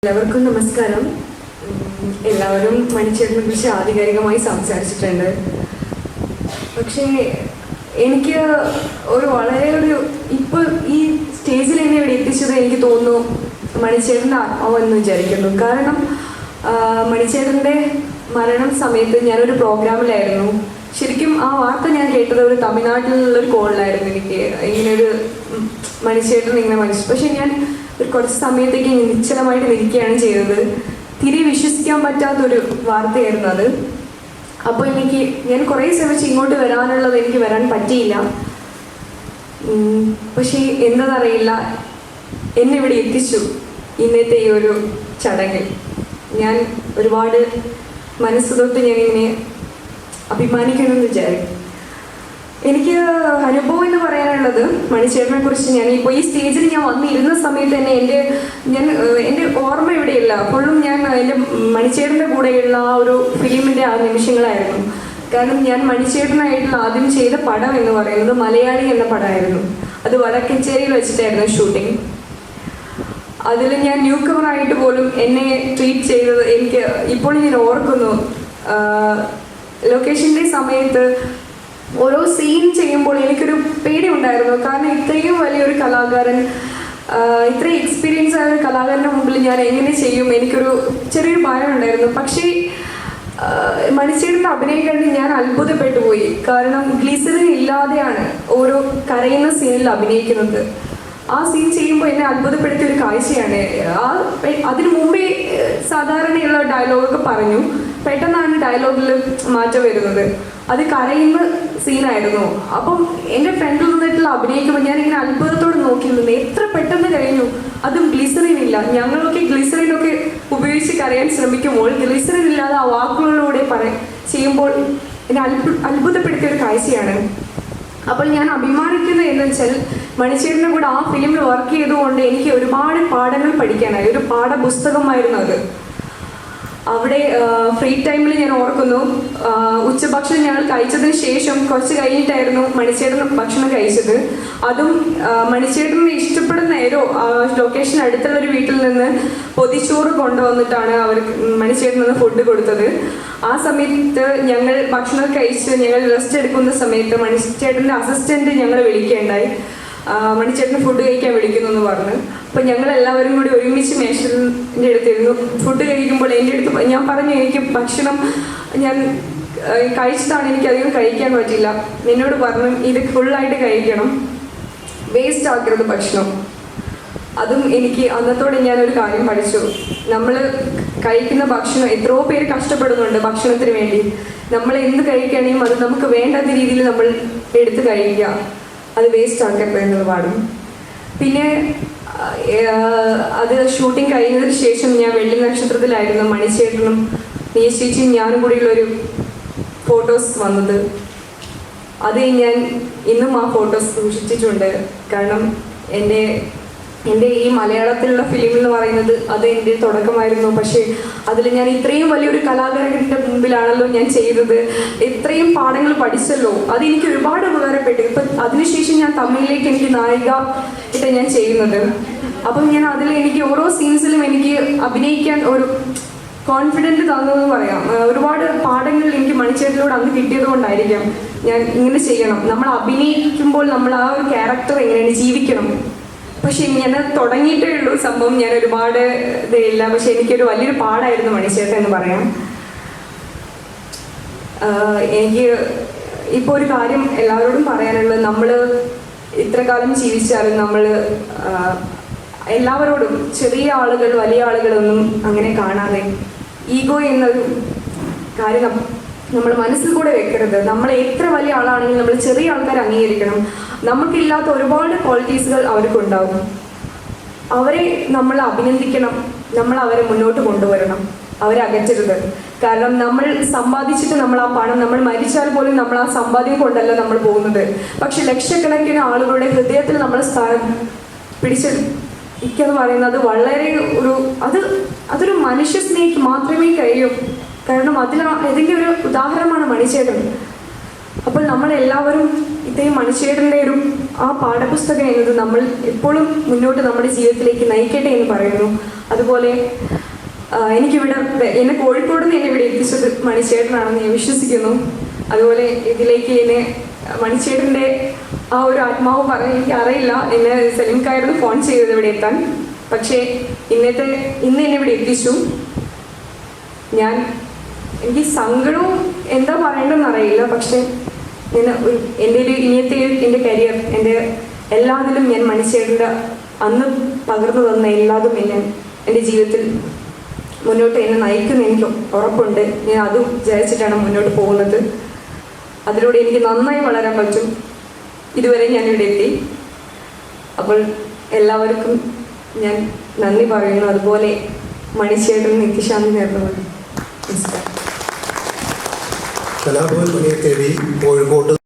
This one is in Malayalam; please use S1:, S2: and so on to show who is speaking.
S1: എല്ലാവർക്കും നമസ്കാരം. എല്ലാവരും മണിച്ചേട്ടനെ കുറിച്ച് ആധികാരികമായി സംസാരിച്ചിട്ടുണ്ട്. പക്ഷേ എനിക്ക് വളരെ ഇപ്പോൾ ഈ സ്റ്റേജിൽ എന്നെ ഇവിടെ എത്തിച്ചത് എനിക്ക് തോന്നുന്നു മണിച്ചേട്ടൻ്റെ ആത്മാവെന്ന് വിചാരിക്കുന്നു. കാരണം മണിച്ചേട്ടൻ്റെ മരണം സമയത്ത് ഞാനൊരു പ്രോഗ്രാമിലായിരുന്നു. ശരിക്കും ആ വാർത്ത ഞാൻ കേട്ടത് ഒരു തമിഴ്നാട്ടിലുള്ളൊരു കോളിലായിരുന്നു. എനിക്ക് ഇങ്ങനെയൊരു മണിച്ചേട്ടൻ ഇങ്ങനെ മരിച്ചു. പക്ഷെ ഞാൻ കുറച്ച് സമയത്തേക്ക് നിശ്ചലമായിട്ട് നിൽക്കുകയാണ് ചെയ്തത്. തിരെ വിശ്വസിക്കാൻ പറ്റാത്തൊരു വാർത്തയായിരുന്നു അത്. അപ്പോൾ ഞാൻ കുറേ ശ്രമിച്ച് ഇങ്ങോട്ട് വരാനുള്ളത് എനിക്ക് വരാൻ പറ്റിയില്ല. പക്ഷേ എന്താണെന്നറിയില്ല, എന്നെ ഇവിടെ എത്തിച്ചു ഇന്നത്തെ ഈ ഒരു ചടങ്ങിൽ. ഞാൻ ഒരുപാട് മനസ്സ് തൊട്ട് ഞാനിങ്ങനെ അഭിമാനിക്കണമെന്ന് വിചാരിക്കും. എനിക്ക് അനുഭവം എന്ന് പറയാനുള്ളത് മണിച്ചേട്ടനെ കുറിച്ച് ഞാനിപ്പോൾ ഈ സ്റ്റേജിൽ ഞാൻ വന്നിരുന്ന സമയത്ത് തന്നെ എൻ്റെ ഓർമ്മ ഇവിടെയില്ല. അപ്പോഴും ഞാൻ എൻ്റെ മണിച്ചേട്ടൻ്റെ കൂടെയുള്ള ആ ഒരു ഫിലിമിൻ്റെ ആ നിമിഷങ്ങളായിരുന്നു. കാരണം ഞാൻ മണിച്ചേട്ടനായിട്ടുള്ള ആദ്യം ചെയ്ത പടം എന്ന് പറയുന്നത് മലയാളി എന്ന പടമായിരുന്നു. അത് വടക്കഞ്ചേരിയിൽ വെച്ചിട്ടായിരുന്നു ഷൂട്ടിങ്. അതിൽ ഞാൻ ന്യൂ കമറായിട്ട് പോലും എന്നെ ട്രീറ്റ് ചെയ്തത് എനിക്ക് ഇപ്പോൾ ഞാൻ ഓർക്കുന്നു. ലൊക്കേഷൻ്റെ സമയത്ത് ഓരോ സീൻ ചെയ്യുമ്പോൾ എനിക്കൊരു പേടി ഉണ്ടായിരുന്നു. കാരണം ഇത്രയും വലിയൊരു കലാകാരൻ, ഇത്രയും എക്സ്പീരിയൻസ് ആയ ഒരു കലാകാരൻ്റെ മുമ്പിൽ ഞാൻ എങ്ങനെ ചെയ്യും, എനിക്കൊരു ചെറിയൊരു ഭയം ഉണ്ടായിരുന്നു. പക്ഷേ മണിച്ചേട്ടൻ്റെ അഭിനയം കണ്ട് ഞാൻ അത്ഭുതപ്പെട്ടു പോയി. കാരണം ഗ്ലിസറിൻ ഇല്ലാതെയാണ് ഓരോ കരയുന്ന സീനിൽ അഭിനയിക്കുന്നത്. ആ സീൻ ചെയ്യുമ്പോൾ എന്നെ അത്ഭുതപ്പെടുത്തിയ ഒരു കാഴ്ചയാണ്. അതിനു മുമ്പേ സാധാരണയുള്ള ഡയലോഗൊക്കെ പറഞ്ഞു, പെട്ടെന്നാണ് ഡയലോഗിൽ മാറ്റം വരുന്നത്. അത് കരയുന്ന സീനായിരുന്നു. അപ്പം എൻ്റെ ഫ്രണ്ടിൽ നിന്നിട്ടുള്ള അഭിനയിക്കുമ്പോൾ ഞാനിങ്ങനെ അത്ഭുതത്തോടെ നോക്കി നിന്ന് എത്ര പെട്ടെന്ന് കഴിഞ്ഞു. അതും ഗ്ലിസറിൻ ഇല്ല. ഞങ്ങളൊക്കെ ഗ്ലിസറിനൊക്കെ ഉപയോഗിച്ച് കരയാൻ ശ്രമിക്കുമ്പോൾ ഗ്ലിസറിൻ ഇല്ലാതെ ആ വാക്കുകളിലൂടെ ചെയ്യുമ്പോൾ എന്നെ അത്ഭുതപ്പെടുത്തിയ ഒരു കാഴ്ചയാണ്. അപ്പോൾ ഞാൻ അഭിമാനിക്കുന്നത് എന്ന് വെച്ചാൽ മണിച്ചേട്ടൻ്റെ കൂടെ ആ ഫിലിമിൽ വർക്ക് ചെയ്തുകൊണ്ട് എനിക്ക് ഒരുപാട് പാഠങ്ങൾ പഠിക്കാനായി. ഒരു പാഠപുസ്തകമായിരുന്നു അത്. അവിടെ ഫ്രീ ടൈമിൽ ഞാൻ ഓർക്കുന്നു, ഉച്ചഭക്ഷണം ഞങ്ങൾ കഴിച്ചതിന് ശേഷം കുറച്ച് കഴിഞ്ഞിട്ടായിരുന്നു മണിച്ചേട്ടൻ ഭക്ഷണം കഴിച്ചത്. അതും മണിച്ചേട്ടന് ഇഷ്ടപ്പെടുന്ന ലൊക്കേഷൻ അടുത്തുള്ളൊരു വീട്ടിൽ നിന്ന് പൊതിച്ചോറ് കൊണ്ടുവന്നിട്ടാണ് മണിച്ചേട്ടന് ഫുഡ് കൊടുത്തത്. ആ സമയത്ത് ഞങ്ങൾ ഭക്ഷണം കഴിച്ച് ഞങ്ങൾ റെസ്റ്റ് എടുക്കുന്ന സമയത്ത് മണിച്ചേട്ടൻ്റെ അസിസ്റ്റൻറ്റ് ഞങ്ങൾ വിളിക്കുകയുണ്ടായി. മണിച്ചേട്ടന് ഫുഡ് കഴിക്കാൻ വിളിക്കുന്നു എന്ന് പറഞ്ഞു. അപ്പം ഞങ്ങളെല്ലാവരും കൂടി ഒരുമിച്ച് മേശൻ്റെ അടുത്തിരുന്നു. ഫുഡ് കഴിക്കുമ്പോൾ എൻ്റെ അടുത്ത് ഞാൻ പറഞ്ഞു, എനിക്ക് ഭക്ഷണം ഞാൻ കഴിച്ചതാണ്, എനിക്കധികം കഴിക്കാൻ പറ്റില്ല. എന്നോട് പറഞ്ഞു ഇത് ഫുള്ളായിട്ട് കഴിക്കണം, വേസ്റ്റ് ആക്കരുത് ഭക്ഷണം. അതും എനിക്ക് അന്നത്തോടെ ഞാനൊരു കാര്യം പഠിച്ചു. നമ്മൾ കഴിക്കുന്ന ഭക്ഷണം എത്രയോ പേര് കഷ്ടപ്പെടുന്നുണ്ട് ഭക്ഷണത്തിന് വേണ്ടി. നമ്മൾ എന്ത് കഴിക്കുകയാണെങ്കിലും അത് നമുക്ക് വേണ്ടാത്ത രീതിയിൽ നമ്മൾ എടുത്ത് കഴിക്കുക, അത് വേസ്റ്റ് ആക്കരുത് എന്നുള്ള പാടും. പിന്നെ അത് ഷൂട്ടിംഗ് കഴിഞ്ഞതിന് ശേഷം ഞാൻ വെള്ളി നക്ഷത്രത്തിലായിരുന്നു മണിച്ചേട്ടനും ചേച്ചിയും ഞാനും കൂടിയുള്ളൊരു ഫോട്ടോസ് വന്നത്. അത് ഞാൻ ഇന്നും ആ ഫോട്ടോസ് സൂക്ഷിച്ചിട്ടുണ്ട്. കാരണം എൻ്റെ ഈ മലയാളത്തിലുള്ള ഫിലിം എന്ന് പറയുന്നത് അത് എൻ്റെ തുടക്കമായിരുന്നു. പക്ഷേ അതിൽ ഞാൻ ഇത്രയും വലിയൊരു കലാകാരൻ്റെ മുമ്പിലാണല്ലോ ഞാൻ ചെയ്തത്. ഇത്രയും പാഠങ്ങൾ പഠിച്ചല്ലോ, അതെനിക്ക് ഒരുപാട് ഉപകാരപ്പെട്ടു. ഇപ്പം അതിനുശേഷം ഞാൻ തമിഴിലേക്ക് എനിക്ക് നായിക ഇട്ട് ഞാൻ ചെയ്യുന്നത്. അപ്പം ഞാൻ എനിക്ക് ഓരോ സീൻസിലും എനിക്ക് അഭിനയിക്കാൻ ഒരു കോൺഫിഡൻറ്റ് തന്നതെന്ന് പറയാം. ഒരുപാട് പാഠങ്ങൾ എനിക്ക് മണിച്ചേട്ടനിലൂടെ അന്ന് കിട്ടിയത് കൊണ്ടായിരിക്കാം ഞാൻ ഇങ്ങനെ ചെയ്യണം. നമ്മൾ അഭിനയിക്കുമ്പോൾ നമ്മൾ ആ ഒരു ക്യാരക്ടർ എങ്ങനെയാണ് ജീവിക്കണം. പക്ഷെ ഞാൻ തുടങ്ങിയിട്ടേ ഉള്ളൂ സംഭവം. ഞാൻ ഒരുപാട് ഇതില്ല. പക്ഷെ എനിക്കൊരു വലിയൊരു പാടായിരുന്നു മണിച്ചേട്ടൻ എന്ന് പറയാം. എനിക്ക് ഇപ്പോൾ ഒരു കാര്യം എല്ലാവരോടും പറയാനുള്ളത്, നമ്മൾ ഇത്ര കാലം ജീവിച്ചാലും നമ്മൾ എല്ലാവരോടും ചെറിയ ആളുകൾ വലിയ ആളുകളൊന്നും അങ്ങനെ കാണാതെ ഈഗോ എന്നൊരു കാര്യം നമ്മൾ മനസ്സിൽ കൂടെ വെക്കരുത്. നമ്മൾ എത്ര വലിയ ആളാണെങ്കിലും നമ്മൾ ചെറിയ ആൾക്കാരെ അംഗീകരിക്കണം. നമുക്കില്ലാത്ത ഒരുപാട് ക്വാളിറ്റീസുകൾ അവർക്കുണ്ടാവും. അവരെ നമ്മൾ അഭിനന്ദിക്കണം, നമ്മൾ അവരെ മുന്നോട്ട് കൊണ്ടുവരണം, അവരെ അകറ്റരുത്. കാരണം നമ്മൾ സമ്പാദിച്ചിട്ട് നമ്മൾ ആ പണം നമ്മൾ മരിച്ചാൽ പോലും നമ്മൾ ആ സമ്പാദ്യം കൊണ്ടല്ല നമ്മൾ പോകുന്നത്. പക്ഷെ ലക്ഷക്കണക്കിന് ആളുകളുടെ ഹൃദയത്തിൽ നമ്മൾ സ്ഥാനം പിടിച്ചെടുക്കുക പറയുന്നത് വളരെ അതൊരു മനുഷ്യ സ്നേഹിക്ക് മാത്രമേ കഴിയൂ. കാരണം ഏതെങ്കിലും ഒരു ഉദാഹരണമാണ് മണിച്ചേട്ടൻ. അപ്പോൾ നമ്മളെല്ലാവരും ഇത്രയും മണിച്ചേട്ടൻ്റെ ഒരു ആ പാഠപുസ്തകം എന്നത് നമ്മൾ എപ്പോഴും മുന്നോട്ട് നമ്മുടെ ജീവിതത്തിലേക്ക് നയിക്കട്ടെ എന്ന് പറയുന്നു. അതുപോലെ എനിക്കിവിടെ എന്നെ കോഴിക്കോട് നിന്ന് എന്നെ ഇവിടെ എത്തിച്ചത് മണിച്ചേട്ടനാണെന്ന് ഞാൻ വിശ്വസിക്കുന്നു. അതുപോലെ ഇതിലേക്ക് എന്നെ മണിച്ചേട്ടൻ്റെ ആ ഒരു ആത്മാവ് പറഞ്ഞ് എനിക്ക് അറിയില്ല, എന്നെ സലീംക്കായിരുന്നു ഫോൺ ചെയ്തത് ഇവിടെ എത്താൻ. പക്ഷേ ഇന്ന് എന്നെ ഇവിടെ എത്തിച്ചു. എനിക്ക് സങ്കടവും എന്താ പറയേണ്ടതെന്ന് അറിയില്ല. പക്ഷേ എൻ്റെ ഒരു ഇനിയത്തെ എൻ്റെ കരിയർ, എൻ്റെ എല്ലാത്തിലും ഞാൻ മണിച്ചേട്ടൻ്റെ അന്ന് പകർന്നു തന്ന എല്ലാതും എൻ്റെ ജീവിതത്തിൽ മുന്നോട്ട് എന്നെ നയിക്കുന്ന എനിക്ക് ഉറപ്പുണ്ട്. ഞാൻ അതും വിചാരിച്ചിട്ടാണ് മുന്നോട്ട് പോകുന്നത്. അതിലൂടെ എനിക്ക് നന്നായി വളരാൻ പറ്റും. ഇതുവരെ ഞാനിവിടെ എത്തി. അപ്പോൾ എല്ലാവർക്കും ഞാൻ നന്ദി പറയുന്നു. അതുപോലെ മണിച്ചേട്ടൻ നിത്യശാന്തി നേർന്നു. നമസ്കാരം.
S2: കലാഭവൻ മണിയെ തേടി കോഴിക്കോട്ട്